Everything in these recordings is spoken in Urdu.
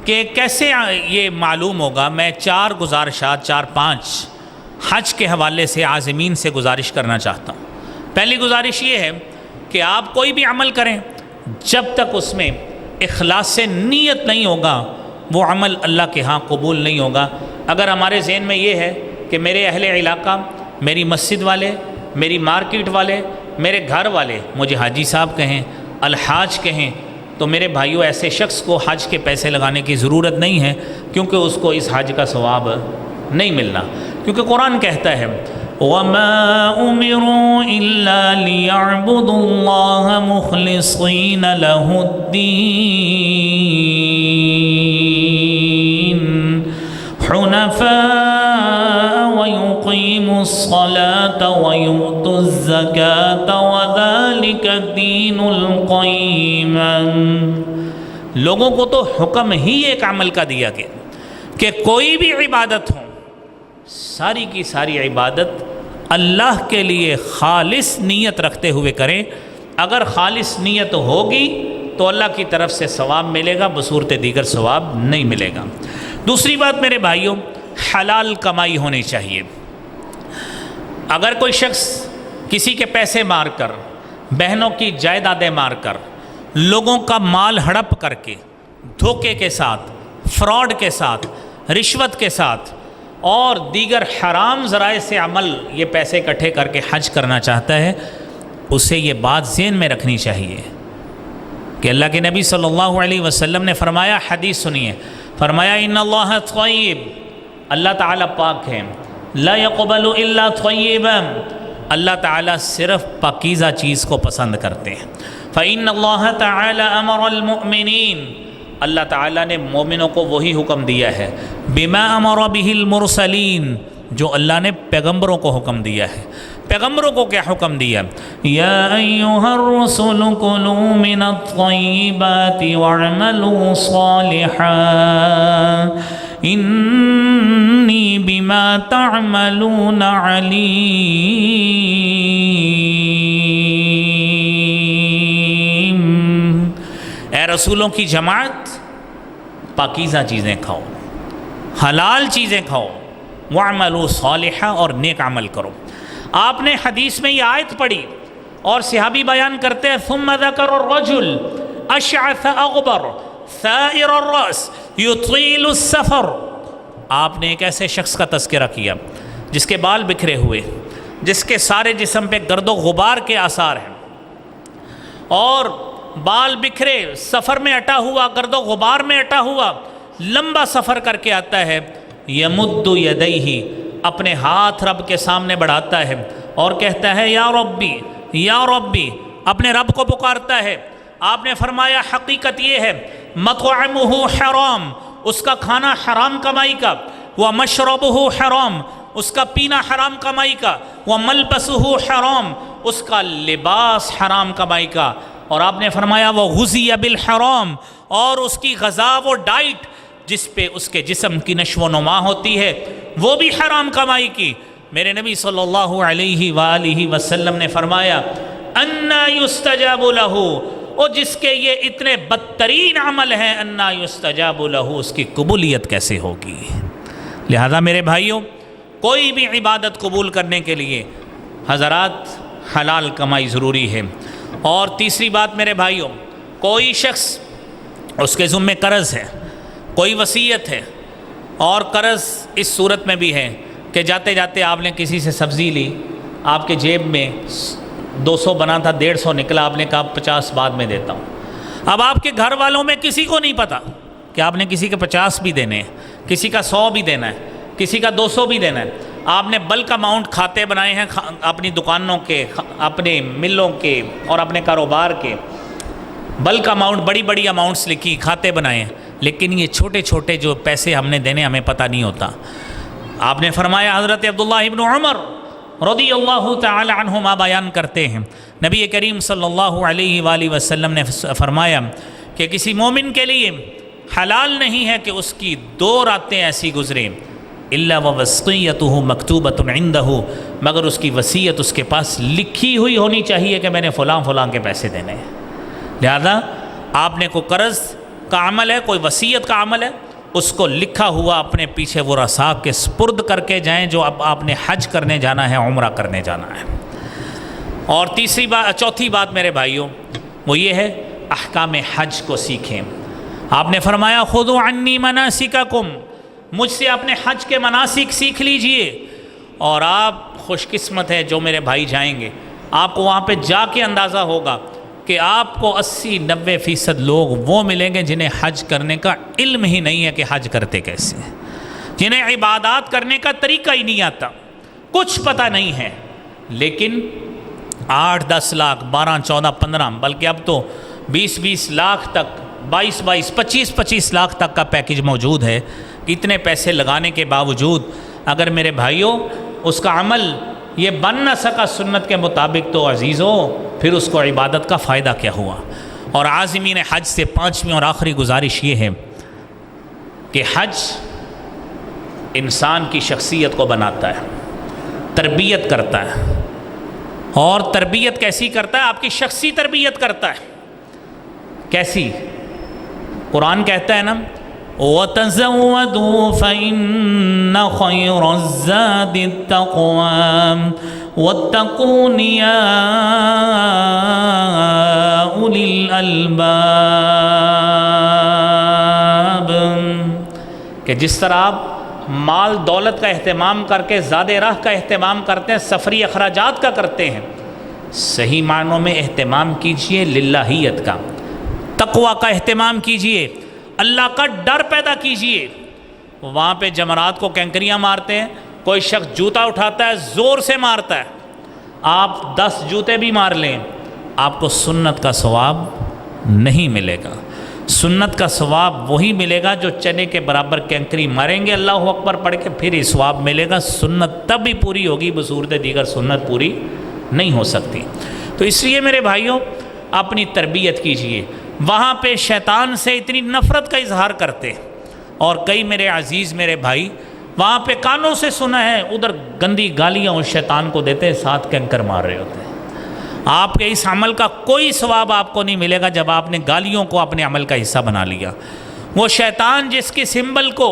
کہ کیسے یہ معلوم ہوگا، میں 4 گزارشات 4-5 حج کے حوالے سے عازمین سے گزارش کرنا چاہتا ہوں۔ پہلی گزارش یہ ہے کہ آپ کوئی بھی عمل کریں، جب تک اس میں اخلاص سے نیت نہیں ہوگا وہ عمل اللہ کے ہاں قبول نہیں ہوگا۔ اگر ہمارے ذہن میں یہ ہے کہ میرے اہل علاقہ، میری مسجد والے، میری مارکیٹ والے، میرے گھر والے مجھے حاجی صاحب کہیں، الحاج کہیں، تو میرے بھائیوں ایسے شخص کو حج کے پیسے لگانے کی ضرورت نہیں ہے، کیونکہ اس کو اس حج کا ثواب نہیں ملنا، کیونکہ قرآن کہتا ہے وَمَا أُمِرُوا إِلَّا لِيَعْبُدُوا اللَّهَ مُخْلِصِينَ لَهُ الدِّينَ حُنَفَاءَ وَيُقِيمُوا الصَّلَاةَ وَيُؤْتُوا الزَّكَاةَ وَذَلِكَ الدِّينُ الْقَيِّمُ۔ لوگوں کو تو حکم ہی ایک عمل کا دیا گیا کہ کوئی بھی عبادت ہو، ساری کی ساری عبادت اللہ کے لیے خالص نیت رکھتے ہوئے کریں۔ اگر خالص نیت ہوگی تو اللہ کی طرف سے ثواب ملے گا، بصورت دیگر ثواب نہیں ملے گا۔ دوسری بات میرے بھائیوں، حلال کمائی ہونی چاہیے۔ اگر کوئی شخص کسی کے پیسے مار کر، بہنوں کی جائیدادیں مار کر، لوگوں کا مال ہڑپ کر کے، دھوکے کے ساتھ، فراڈ کے ساتھ، رشوت کے ساتھ اور دیگر حرام ذرائع سے عمل یہ پیسے اکٹھے کر کے حج کرنا چاہتا ہے، اسے یہ بات ذہن میں رکھنی چاہیے کہ اللہ کے نبی صلی اللہ علیہ وسلم نے فرمایا، حدیث سنیے، فرمایا ان اللہ طیب، اللہ تعالیٰ پاک ہے، لا يقبل الا طیبا، اللہ تعالیٰ صرف پاکیزہ چیز کو پسند کرتے ہیں۔ فإن اللہ تعالیٰ امر المؤمنین، اللہ تعالیٰ نے مومنوں کو وہی حکم دیا ہے، بما امر به المرسلین، جو اللہ نے پیغمبروں کو حکم دیا ہے۔ پیغمبروں کو کیا حکم دیا؟ یا ایھا الرسل کلوا من الطیبات واعملوا صالحا انی بما تعملون علیم۔ اے رسولوں کی جماعت، پاکیزہ چیزیں کھاؤ، حلال چیزیں کھاؤ، وَعْمَلُوا صَالِحًا، اور نیک عمل کرو۔ آپ نے حدیث میں یہ آیت پڑھی اور صحابی بیان کرتے ہیں ثُمَّ ذَكَرَ الرَّجُلُ أَشْعَثَ أَغْبَرَ ثَائِرَ الرَّأْسِ يُطِيلُ السَّفَرَ، آپ نے ایک ایسے شخص کا تذکرہ کیا جس کے بال بکھرے ہوئے، جس کے سارے جسم پہ گرد و غبار کے آثار ہیں، اور بال بکھرے، سفر میں اٹا ہوا، گرد و غبار میں اٹا ہوا، لمبا سفر کر کے آتا ہے، یمد یدیہ، اپنے ہاتھ رب کے سامنے بڑھاتا ہے اور کہتا ہے یا ربی یا ربی، اپنے رب کو پکارتا ہے۔ آپ نے فرمایا حقیقت یہ ہے مطعمہ حرام، اس کا کھانا حرام کمائی کا، ومشربہ حرام، اس کا پینا حرام کمائی کا، وملبسہ حرام، اس کا لباس حرام کمائی کا، اور آپ نے فرمایا وہ غذی بالحرام، اور اس کی غذا وہ ڈائٹ جس پہ اس کے جسم کی نشو و نما ہوتی ہے وہ بھی حرام کمائی کی۔ میرے نبی صلی اللہ علیہ وآلہ وسلم نے فرمایا انا یستجاب لہ، اور جس کے یہ اتنے بدترین عمل ہیں، انا یستجاب لہ، اس کی قبولیت کیسے ہوگی؟ لہذا میرے بھائیوں، کوئی بھی عبادت قبول کرنے کے لیے حضرات حلال کمائی ضروری ہے۔ اور تیسری بات میرے بھائیوں، کوئی شخص اس کے ذمہ قرض ہے، کوئی وصیت ہے، اور قرض اس صورت میں بھی ہے کہ جاتے جاتے آپ نے کسی سے سبزی لی، آپ کے جیب میں 200 بنا تھا، 150 نکلا، آپ نے کہا 50 بعد میں دیتا ہوں۔ اب آپ کے گھر والوں میں کسی کو نہیں پتا کہ آپ نے کسی کے 50 بھی دینے ہیں، کسی کا 100 بھی دینا ہے، کسی کا 200 بھی دینا ہے۔ آپ نے بلک اماؤنٹ کھاتے بنائے ہیں اپنی دکانوں کے، اپنے ملوں کے اور اپنے کاروبار کے، بلک اماؤنٹ، بڑی بڑی اماؤنٹس لکھی، کھاتے بنائے ہیں، لیکن یہ چھوٹے چھوٹے جو پیسے ہم نے دینے ہمیں پتہ نہیں ہوتا۔ آپ نے فرمایا، حضرت عبداللہ ابن عمر رضی اللہ تعالی عنہما بیان کرتے ہیں، نبی کریم صلی اللہ علیہ وآلہ وسلم نے فرمایا کہ کسی مومن کے لیے حلال نہیں ہے کہ اس کی 2 راتیں ایسی گزریں الا ووصیتہ مکتوبۃ عندہ، مگر اس کی وصیت اس کے پاس لکھی ہوئی ہونی چاہیے کہ میں نے فلاں فلاں کے پیسے دینے ہیں۔ لہذا آپ نے کوئی قرض کا عمل ہے، کوئی وصیت کا عمل ہے، اس کو لکھا ہوا اپنے پیچھے ورثاء کے سپرد کر کے جائیں جو اب آپ نے حج کرنے جانا ہے، عمرہ کرنے جانا ہے۔ اور چوتھی بات میرے بھائیوں وہ یہ ہے احکام حج کو سیکھیں۔ آپ نے فرمایا خذوا عنی مناسککم، مجھ سے اپنے حج کے مناسک سیکھ لیجئے۔ اور آپ خوش قسمت ہے جو میرے بھائی جائیں گے، آپ کو وہاں پہ جا کے اندازہ ہوگا کہ آپ کو 80-90% لوگ وہ ملیں گے جنہیں حج کرنے کا علم ہی نہیں ہے کہ حج کرتے کیسے ہیں، جنہیں عبادات کرنے کا طریقہ ہی نہیں آتا، کچھ پتہ نہیں ہے، لیکن 8-10 لاکھ 12-14 15 بلکہ اب تو 20-20 لاکھ تک 22-22 25-25 لاکھ تک کا پیکج موجود ہے۔ اتنے پیسے لگانے کے باوجود اگر میرے بھائیوں اس کا عمل یہ بن نہ سکا سنت کے مطابق تو عزیزوں پھر اس کو عبادت کا فائدہ کیا ہوا۔ اور عازمین حج سے 5ویں اور آخری گزارش یہ ہے کہ حج انسان کی شخصیت کو بناتا ہے، تربیت کرتا ہے۔ اور تربیت کیسی کرتا ہے؟ آپ کی شخصی تربیت کرتا ہے۔ کیسی؟ قرآن کہتا ہے نا وَتَزَوَّدُوا فَإِنَّ خَيْرَ الزَّادِ التَّقْوَىٰ وَاتَّقُونِ يَا أُولِي الْأَلْبَابِ، کہ جس طرح آپ مال دولت کا اہتمام کر کے زیادہ راہ کا اہتمام کرتے ہیں، سفری اخراجات کا کرتے ہیں، صحیح معنوں میں اہتمام کیجئے للہیت کا، تقوی کا اہتمام کیجئے، اللہ کا ڈر پیدا کیجئے۔ وہاں پہ جمرات کو کینکریاں مارتے ہیں، کوئی شخص جوتا اٹھاتا ہے زور سے مارتا ہے، آپ 10 جوتے بھی مار لیں آپ کو سنت کا ثواب نہیں ملے گا۔ سنت کا ثواب وہی ملے گا جو چنے کے برابر کینکری ماریں گے اللہ اکبر پڑھ کے، پھر ہی ثواب ملے گا۔ سنت تب بھی پوری ہوگی، بصورت دیگر سنت پوری نہیں ہو سکتی۔ تو اس لیے میرے بھائیوں اپنی تربیت کیجئے۔ وہاں پہ شیطان سے اتنی نفرت کا اظہار کرتے، اور کئی میرے عزیز میرے بھائی وہاں پہ کانوں سے سنا ہے ادھر گندی گالیاں اس شیطان کو دیتے، ساتھ کینکر مار رہے ہوتے ہیں۔ آپ کے اس عمل کا کوئی ثواب آپ کو نہیں ملے گا جب آپ نے گالیوں کو اپنے عمل کا حصہ بنا لیا۔ وہ شیطان جس کے سمبل کو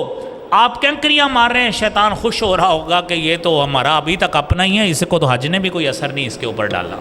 آپ کینکریاں مار رہے ہیں، شیطان خوش ہو رہا ہوگا کہ یہ تو ہمارا ابھی تک اپنا ہی ہے، اس کو تو حج نے بھی کوئی اثر نہیں اس کے اوپر ڈالا۔